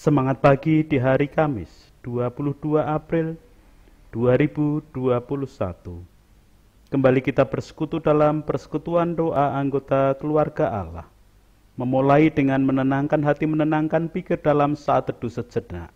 Semangat pagi di hari Kamis, 22 April 2021. Kembali kita bersekutu dalam persekutuan doa anggota keluarga Allah. Memulai dengan menenangkan hati, menenangkan pikir dalam saat teduh sejenak.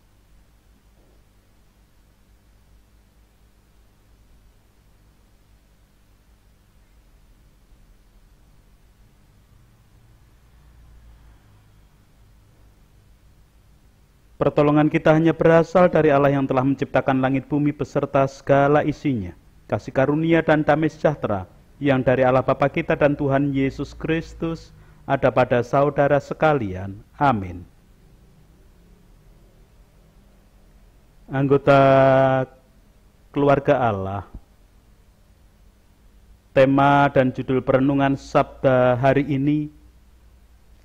Pertolongan kita hanya berasal dari Allah yang telah menciptakan langit bumi beserta segala isinya. Kasih karunia dan damai sejahtera yang dari Allah Bapa kita dan Tuhan Yesus Kristus ada pada saudara sekalian. Amin. Anggota keluarga Allah, tema dan judul perenungan Sabda hari ini,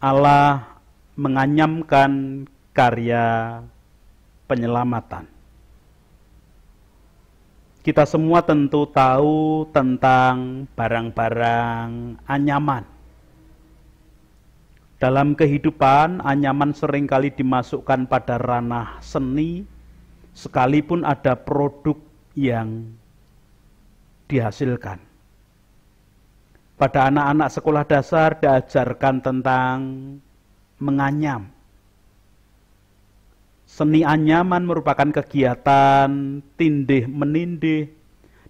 Allah menganyamkan karya penyelamatan. Kita semua tentu tahu tentang barang-barang anyaman. Dalam kehidupan, anyaman seringkali dimasukkan pada ranah seni, sekalipun ada produk yang dihasilkan. Pada anak-anak sekolah dasar diajarkan tentang menganyam. Seni anyaman merupakan kegiatan tindih-menindih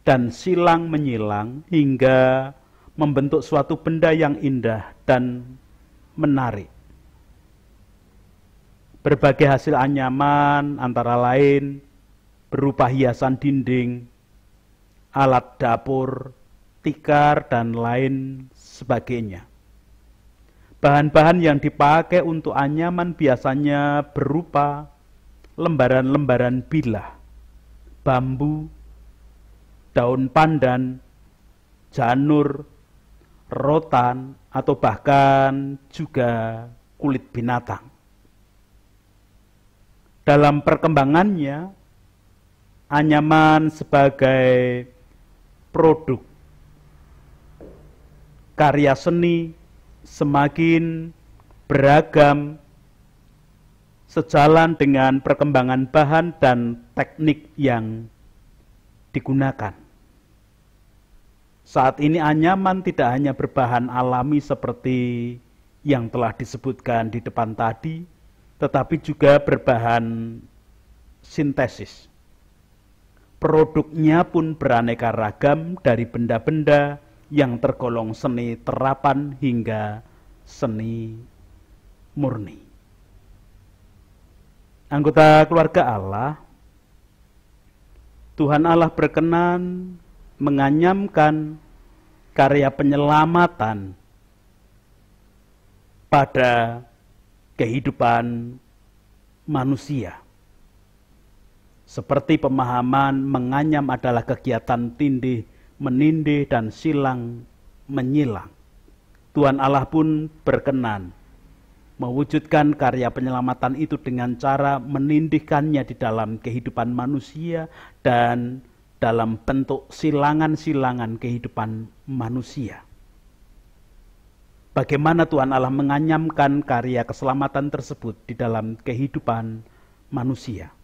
dan silang-menyilang hingga membentuk suatu benda yang indah dan menarik. Berbagai hasil anyaman antara lain berupa hiasan dinding, alat dapur, tikar, dan lain sebagainya. Bahan-bahan yang dipakai untuk anyaman biasanya berupa lembaran-lembaran bilah, bambu, daun pandan, janur, rotan, atau bahkan juga kulit binatang. Dalam perkembangannya, anyaman sebagai produk karya seni semakin beragam sejalan dengan perkembangan bahan dan teknik yang digunakan. Saat ini anyaman tidak hanya berbahan alami seperti yang telah disebutkan di depan tadi, tetapi juga berbahan sintesis. Produknya pun beraneka ragam dari benda-benda yang tergolong seni terapan hingga seni murni. Anggota keluarga Allah, Tuhan Allah berkenan menganyamkan karya penyelamatan pada kehidupan manusia. Seperti pemahaman menganyam adalah kegiatan tindih, menindih, dan silang menyilang. Tuhan Allah pun berkenan mewujudkan karya penyelamatan itu dengan cara menindihkannya di dalam kehidupan manusia dan dalam bentuk silangan-silangan kehidupan manusia. Bagaimana Tuhan Allah menganyamkan karya keselamatan tersebut di dalam kehidupan manusia?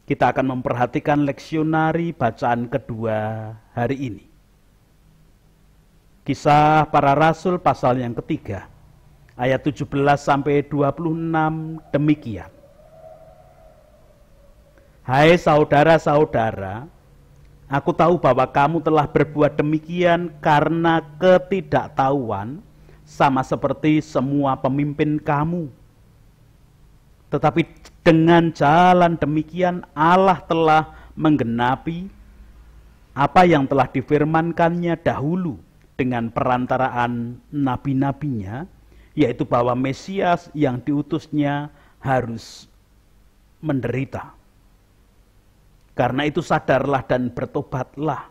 Kita akan memperhatikan leksionari bacaan kedua hari ini. Kisah Para Rasul pasal yang ketiga. Ayat 17 sampai 26 demikian. Hai saudara-saudara, aku tahu bahwa kamu telah berbuat demikian karena ketidaktahuan, sama seperti semua pemimpin kamu. Tetapi dengan jalan demikian Allah telah menggenapi apa yang telah difirmankannya dahulu dengan perantaraan nabi-nabinya, yaitu bahwa Mesias yang diutusnya harus menderita. Karena itu sadarlah dan bertobatlah,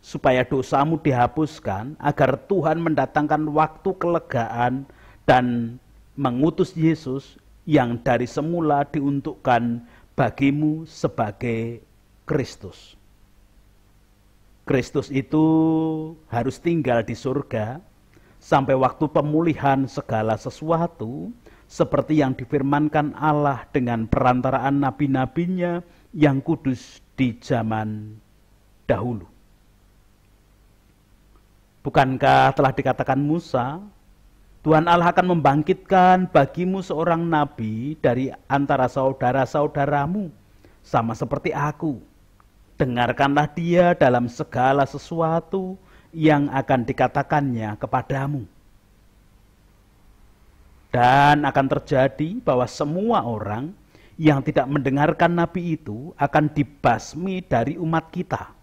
supaya dosamu dihapuskan, agar Tuhan mendatangkan waktu kelegaan dan mengutus Yesus yang dari semula diuntukkan bagimu sebagai Kristus. Kristus itu harus tinggal di surga sampai waktu pemulihan segala sesuatu, seperti yang difirmankan Allah dengan perantaraan nabi-nabinya yang kudus di zaman dahulu. Bukankah telah dikatakan Musa, Tuhan Allah akan membangkitkan bagimu seorang nabi dari antara saudara-saudaramu, sama seperti aku. Dengarkanlah dia dalam segala sesuatu yang akan dikatakannya kepadamu. Dan akan terjadi bahwa semua orang yang tidak mendengarkan nabi itu akan dibasmi dari umat kita.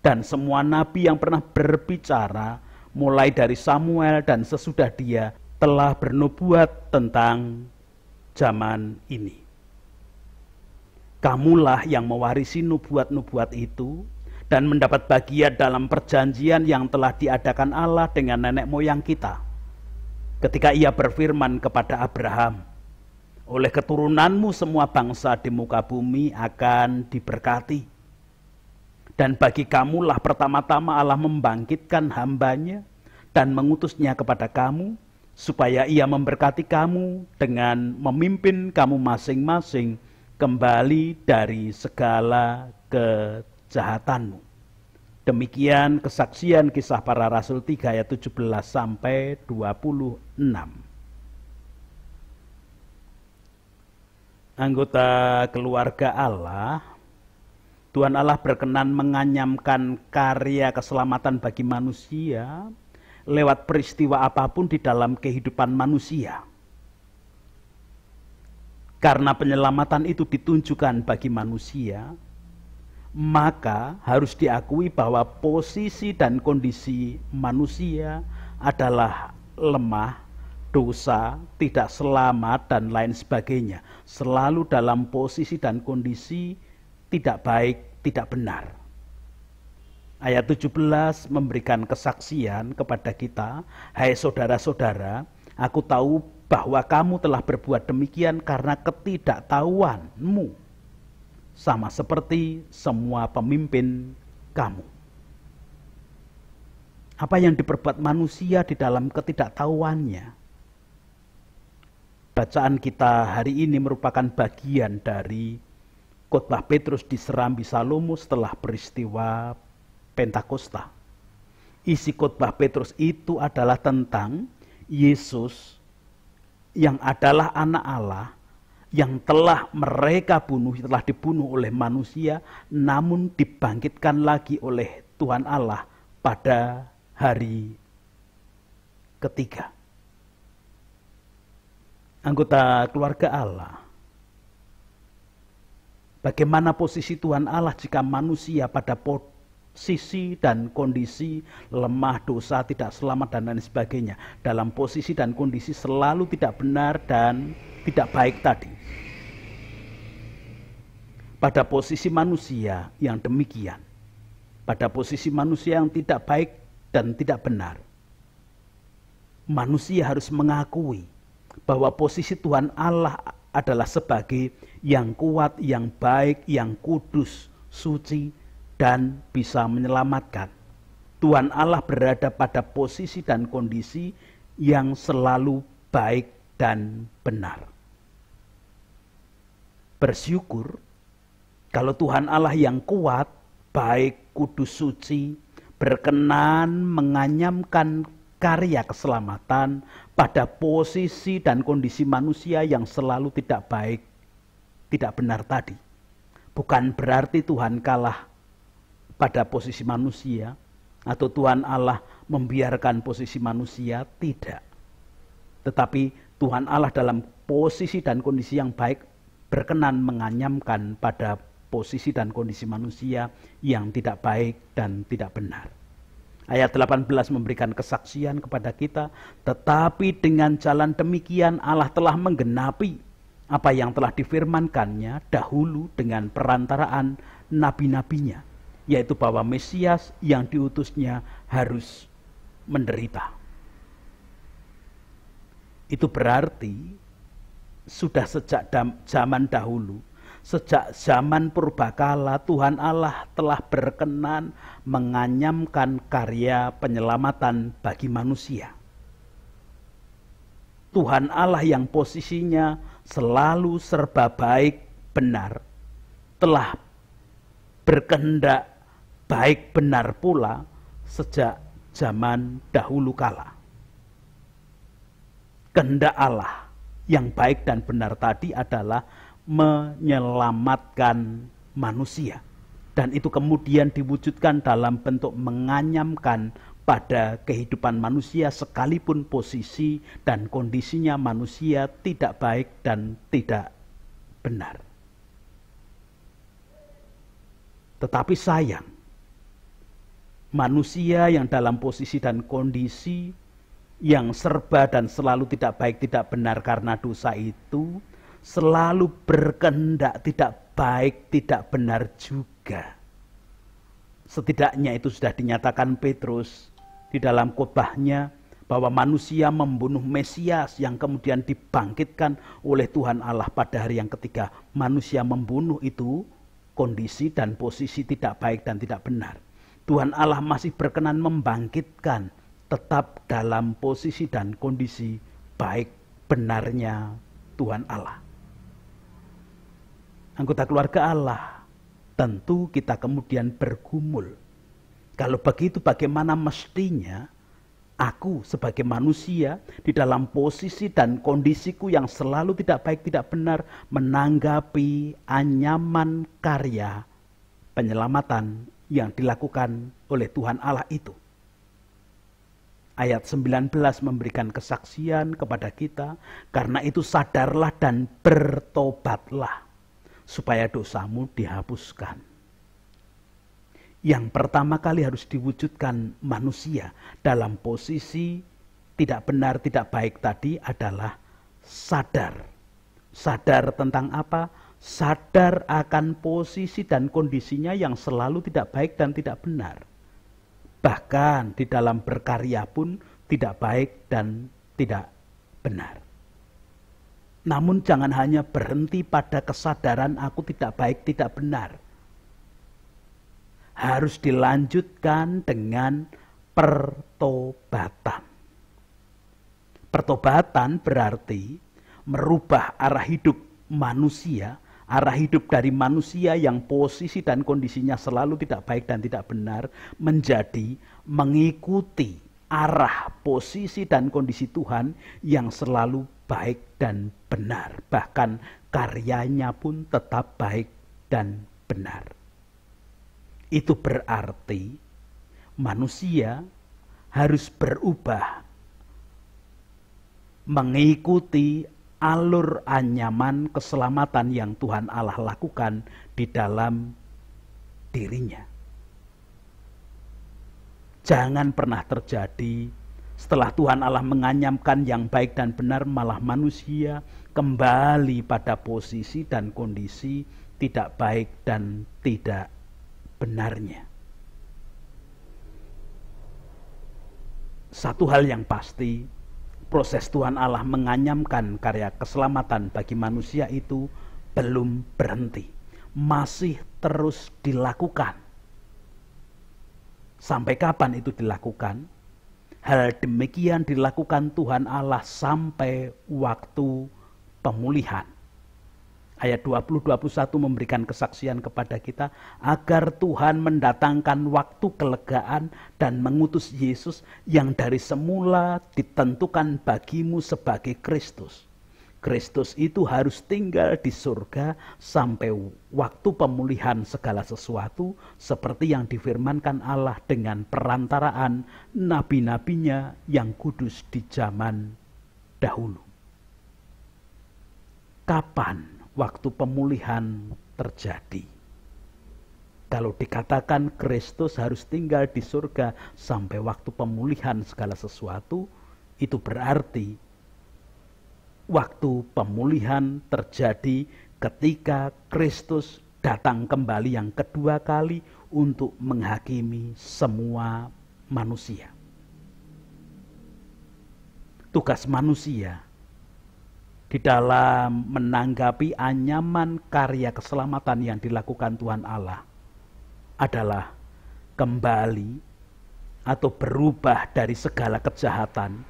Dan semua nabi yang pernah berbicara, mulai dari Samuel dan sesudah dia, telah bernubuat tentang zaman ini. Kamulah yang mewarisi nubuat-nubuat itu dan mendapat bagian dalam perjanjian yang telah diadakan Allah dengan nenek moyang kita. Ketika ia berfirman kepada Abraham, oleh keturunanmu semua bangsa di muka bumi akan diberkati. Dan bagi kamulah pertama-tama Allah membangkitkan hambanya dan mengutusnya kepada kamu, supaya ia memberkati kamu dengan memimpin kamu masing-masing kembali dari segala kejahatanmu. Demikian kesaksian Kisah Para Rasul 3 ayat 17 sampai 26. Anggota keluarga Allah, Tuhan Allah berkenan menganyamkan karya keselamatan bagi manusia lewat peristiwa apapun di dalam kehidupan manusia. Karena penyelamatan itu ditunjukkan bagi manusia, maka harus diakui bahwa posisi dan kondisi manusia adalah lemah, dosa, tidak selamat, dan lain sebagainya. Selalu dalam posisi dan kondisi tidak baik, tidak benar. Ayat 17 memberikan kesaksian kepada kita, hai saudara-saudara, aku tahu bahwa kamu telah berbuat demikian karena ketidaktahuanmu, sama seperti semua pemimpin kamu. Apa yang diperbuat manusia di dalam ketidaktahuannya? Bacaan kita hari ini merupakan bagian dari khotbah Petrus di Serambi Salomo setelah peristiwa Pentakosta. Isi khotbah Petrus itu adalah tentang Yesus yang adalah anak Allah, yang telah mereka bunuh, telah dibunuh oleh manusia, namun dibangkitkan lagi oleh Tuhan Allah pada hari ketiga. Anggota keluarga Allah, bagaimana posisi Tuhan Allah jika manusia pada posisi dan kondisi lemah, dosa, tidak selamat, dan lain sebagainya. Dalam posisi dan kondisi selalu tidak benar dan tidak baik tadi. Pada posisi manusia yang demikian, pada posisi manusia yang tidak baik dan tidak benar, manusia harus mengakui bahwa posisi Tuhan Allah adalah sebagai yang kuat, yang baik, yang kudus, suci, dan bisa menyelamatkan. Tuhan Allah berada pada posisi dan kondisi yang selalu baik dan benar. Bersyukur kalau Tuhan Allah yang kuat, baik, kudus, suci, berkenan menganyamkan karya keselamatan pada posisi dan kondisi manusia yang selalu tidak baik, tidak benar tadi. Bukan berarti Tuhan kalah pada posisi manusia, atau Tuhan Allah membiarkan posisi manusia, tidak. Tetapi Tuhan Allah dalam posisi dan kondisi yang baik berkenan menganyamkan pada posisi dan kondisi manusia yang tidak baik dan tidak benar. Ayat 18 memberikan kesaksian kepada kita, tetapi dengan jalan demikian Allah telah menggenapi apa yang telah difirmankannya dahulu dengan perantaraan nabi-nabinya, yaitu bahwa Mesias yang diutusnya harus menderita. Itu berarti sudah sejak zaman dahulu, sejak zaman purbakala, Tuhan Allah telah berkenan menganyamkan karya penyelamatan bagi manusia. Tuhan Allah yang posisinya selalu serba baik, benar, telah berkehendak baik benar pula sejak zaman dahulu kala. Kehendak Allah yang baik dan benar tadi adalah menyelamatkan manusia. Dan itu kemudian diwujudkan dalam bentuk menganyamkan pada kehidupan manusia sekalipun posisi dan kondisinya manusia tidak baik dan tidak benar. Tetapi sayang, manusia yang dalam posisi dan kondisi yang serba dan selalu tidak baik, tidak benar karena dosa itu, selalu berkehendak tidak baik, tidak benar juga. Setidaknya itu sudah dinyatakan Petrus di dalam khotbahnya bahwa manusia membunuh Mesias yang kemudian dibangkitkan oleh Tuhan Allah pada hari yang ketiga. Manusia membunuh itu kondisi dan posisi tidak baik dan tidak benar. Tuhan Allah masih berkenan membangkitkan tetap dalam posisi dan kondisi baik benarnya Tuhan Allah. Anggota keluarga Allah, tentu kita kemudian bergumul. Kalau begitu bagaimana mestinya aku sebagai manusia di dalam posisi dan kondisiku yang selalu tidak baik, tidak benar menanggapi anyaman karya penyelamatan yang dilakukan oleh Tuhan Allah itu. Ayat 19 memberikan kesaksian kepada kita, karena itu sadarlah dan bertobatlah supaya dosamu dihapuskan. Yang pertama kali harus diwujudkan manusia dalam posisi tidak benar, tidak baik tadi adalah sadar. Sadar tentang apa? Sadar akan posisi dan kondisinya yang selalu tidak baik dan tidak benar. Bahkan di dalam berkarya pun tidak baik dan tidak benar. Namun jangan hanya berhenti pada kesadaran aku tidak baik, tidak benar. Harus dilanjutkan dengan pertobatan. Pertobatan berarti merubah arah hidup manusia, arah hidup dari manusia yang posisi dan kondisinya selalu tidak baik dan tidak benar, menjadi mengikuti arah posisi dan kondisi Tuhan yang selalu baik dan benar. Bahkan karyanya pun tetap baik dan benar. Itu berarti manusia harus berubah mengikuti alur anyaman keselamatan yang Tuhan Allah lakukan di dalam dirinya. Jangan pernah terjadi setelah Tuhan Allah menganyamkan yang baik dan benar, malah manusia kembali pada posisi dan kondisi tidak baik dan tidak benarnya. Satu hal yang pasti, proses Tuhan Allah menganyamkan karya keselamatan bagi manusia itu belum berhenti. Masih terus dilakukan. Sampai kapan itu dilakukan? Hal demikian dilakukan Tuhan Allah sampai waktu pemulihan. Ayat 20-21 memberikan kesaksian kepada kita agar Tuhan mendatangkan waktu kelegaan dan mengutus Yesus yang dari semula ditentukan bagimu sebagai Kristus. Kristus itu harus tinggal di surga sampai waktu pemulihan segala sesuatu seperti yang difirmankan Allah dengan perantaraan nabi-nabinya yang kudus di zaman dahulu. Kapan waktu pemulihan terjadi? Kalau dikatakan Kristus harus tinggal di surga sampai waktu pemulihan segala sesuatu, itu berarti waktu pemulihan terjadi ketika Kristus datang kembali yang kedua kali untuk menghakimi semua manusia. Tugas manusia di dalam menanggapi anyaman karya keselamatan yang dilakukan Tuhan Allah adalah kembali atau berubah dari segala kejahatan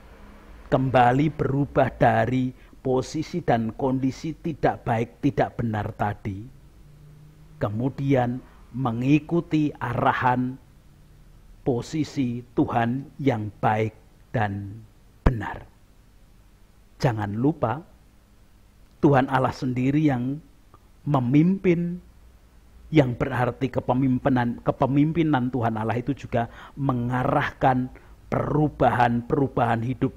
kembali berubah dari posisi dan kondisi tidak baik, tidak benar tadi, kemudian mengikuti arahan posisi Tuhan yang baik dan benar. Jangan lupa, Tuhan Allah sendiri yang memimpin, yang berarti kepemimpinan Tuhan Allah itu juga mengarahkan perubahan hidup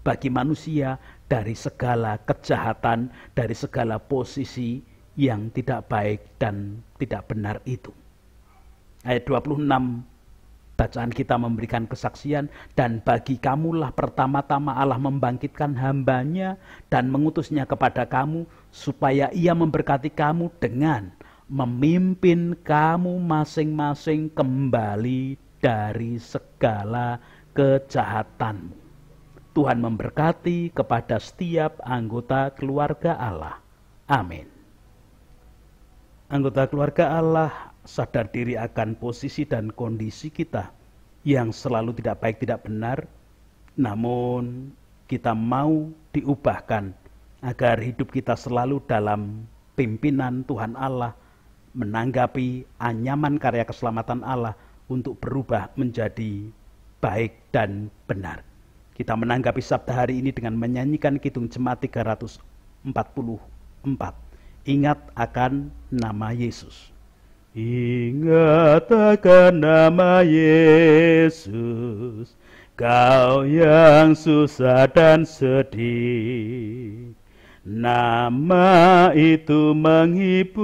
bagi manusia dari segala kejahatan, dari segala posisi yang tidak baik dan tidak benar itu. Ayat 26 bacaan kita memberikan kesaksian, dan bagi kamulah pertama-tama Allah membangkitkan hambanya dan mengutusnya kepada kamu, supaya ia memberkati kamu dengan memimpin kamu masing-masing kembali dari segala kejahatanmu. Tuhan memberkati kepada setiap anggota keluarga Allah. Amin. Anggota keluarga Allah sadar diri akan posisi dan kondisi kita yang selalu tidak baik, tidak benar, namun kita mau diubahkan agar hidup kita selalu dalam pimpinan Tuhan Allah, menanggapi anyaman karya keselamatan Allah untuk berubah menjadi baik dan benar. Kita menanggapi sabda hari ini dengan menyanyikan Kidung Jemaat 344. Ingat akan nama Yesus. Ingat akan nama Yesus, kau yang susah dan sedih. Nama itu menghiburmu,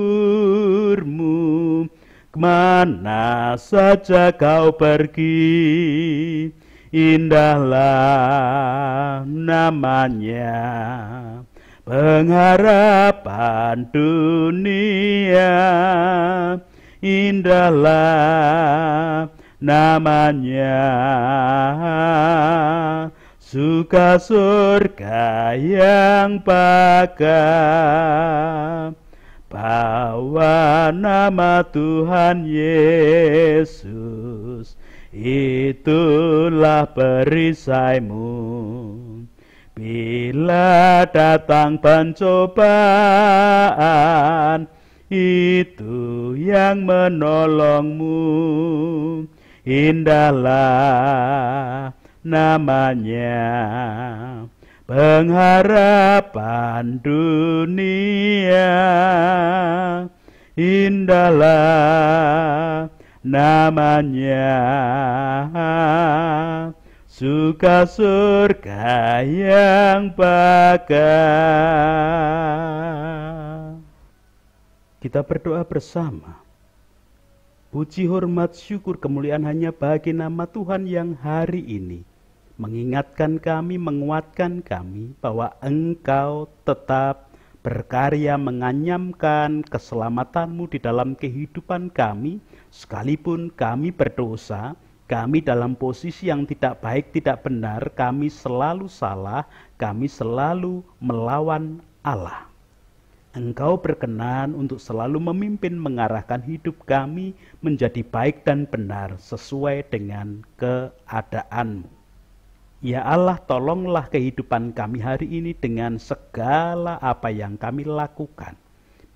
kemana saja kau pergi. Indahlah namanya, pengharapan dunia. Indahlah namanya, suka surga yang bakal. Bawa nama Tuhan Yesus, itulah perisaimu. Bila datang pencobaan, itu yang menolongmu. Indahlah namanya, pengharapan dunia. Indahlah namanya, suka surga yang bakal. Kita berdoa bersama. Puji, hormat, syukur, kemuliaan hanya bagi nama Tuhan yang hari ini mengingatkan kami, menguatkan kami bahwa Engkau tetap berkarya menganyamkan keselamatanmu di dalam kehidupan kami, sekalipun kami berdosa, kami dalam posisi yang tidak baik, tidak benar, kami selalu salah, kami selalu melawan Allah. Engkau berkenan untuk selalu memimpin, mengarahkan hidup kami menjadi baik dan benar sesuai dengan keadaanmu. Ya Allah, tolonglah kehidupan kami hari ini dengan segala apa yang kami lakukan.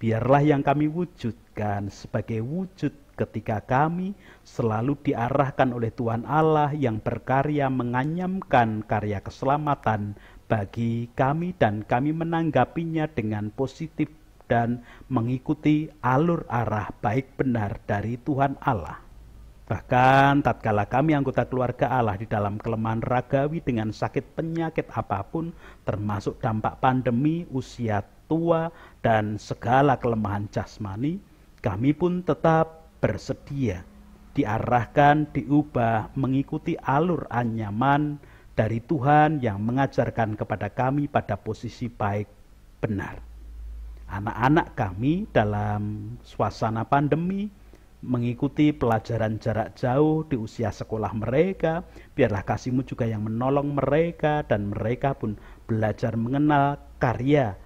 Biarlah yang kami wujudkan sebagai wujud ketika kami selalu diarahkan oleh Tuhan Allah yang berkarya menganyamkan karya keselamatan bagi kami, dan kami menanggapinya dengan positif dan mengikuti alur arah baik benar dari Tuhan Allah. Bahkan tatkala kami anggota keluarga Allah di dalam kelemahan ragawi dengan sakit penyakit apapun, termasuk dampak pandemi, usia tua, dan segala kelemahan jasmani, kami pun tetap bersedia diarahkan, diubah, mengikuti alur anyaman dari Tuhan yang mengajarkan kepada kami pada posisi baik benar. Anak-anak kami dalam suasana pandemi mengikuti pelajaran jarak jauh di usia sekolah mereka, biarlah kasih-Mu juga yang menolong mereka, dan mereka pun belajar mengenal karya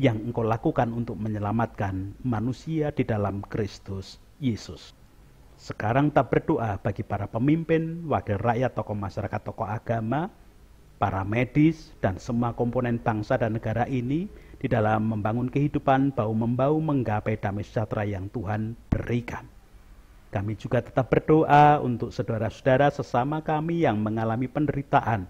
yang Engkau lakukan untuk menyelamatkan manusia di dalam Kristus Yesus. Sekarang kita berdoa bagi para pemimpin, wakil rakyat, tokoh masyarakat, tokoh agama, para medis, dan semua komponen bangsa dan negara ini di dalam membangun kehidupan bahu-membahu menggapai damai sejahtera yang Tuhan berikan. Kami juga tetap berdoa untuk saudara-saudara sesama kami yang mengalami penderitaan,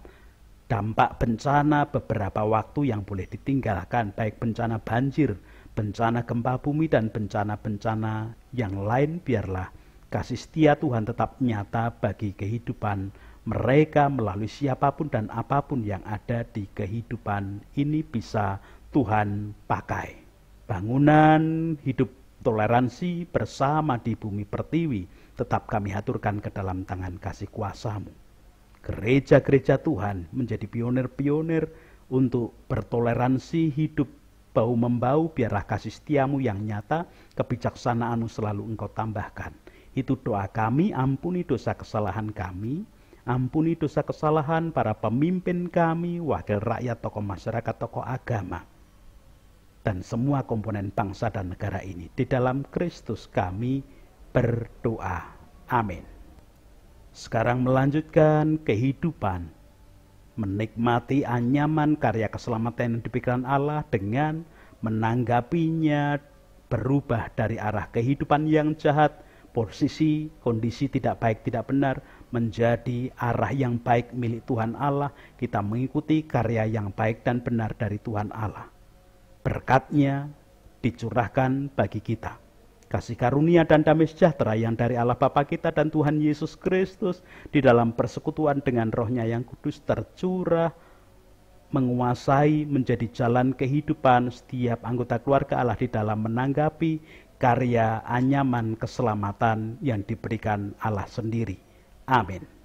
dampak bencana beberapa waktu yang boleh ditinggalkan, baik bencana banjir, bencana gempa bumi, dan bencana-bencana yang lain. Biarlah kasih setia Tuhan tetap nyata bagi kehidupan mereka melalui siapapun dan apapun yang ada di kehidupan ini bisa Tuhan pakai. Bangunan hidup toleransi bersama di bumi pertiwi tetap kami haturkan ke dalam tangan kasih kuasa-Mu. Gereja-gereja Tuhan menjadi pionir-pionir untuk bertoleransi hidup bahu-membahu. Biarlah kasih setia-Mu yang nyata, kebijaksanaan-Mu selalu Engkau tambahkan. Itu doa kami. Ampuni dosa kesalahan kami, ampuni dosa kesalahan para pemimpin kami, wakil rakyat, tokoh masyarakat, tokoh agama, dan semua komponen bangsa dan negara ini. Di dalam Kristus kami berdoa. Amin. Sekarang melanjutkan kehidupan, menikmati anyaman karya keselamatan yang diberikan Allah dengan menanggapinya berubah dari arah kehidupan yang jahat, posisi, kondisi tidak baik, tidak benar, menjadi arah yang baik milik Tuhan Allah. Kita mengikuti karya yang baik dan benar dari Tuhan Allah. Berkat-Nya dicurahkan bagi kita. Kasih karunia dan damai sejahtera yang dari Allah Bapa kita dan Tuhan Yesus Kristus di dalam persekutuan dengan Roh-Nya yang kudus tercurah, menguasai, menjadi jalan kehidupan setiap anggota keluarga Allah di dalam menanggapi karya anyaman keselamatan yang diberikan Allah sendiri. Amin.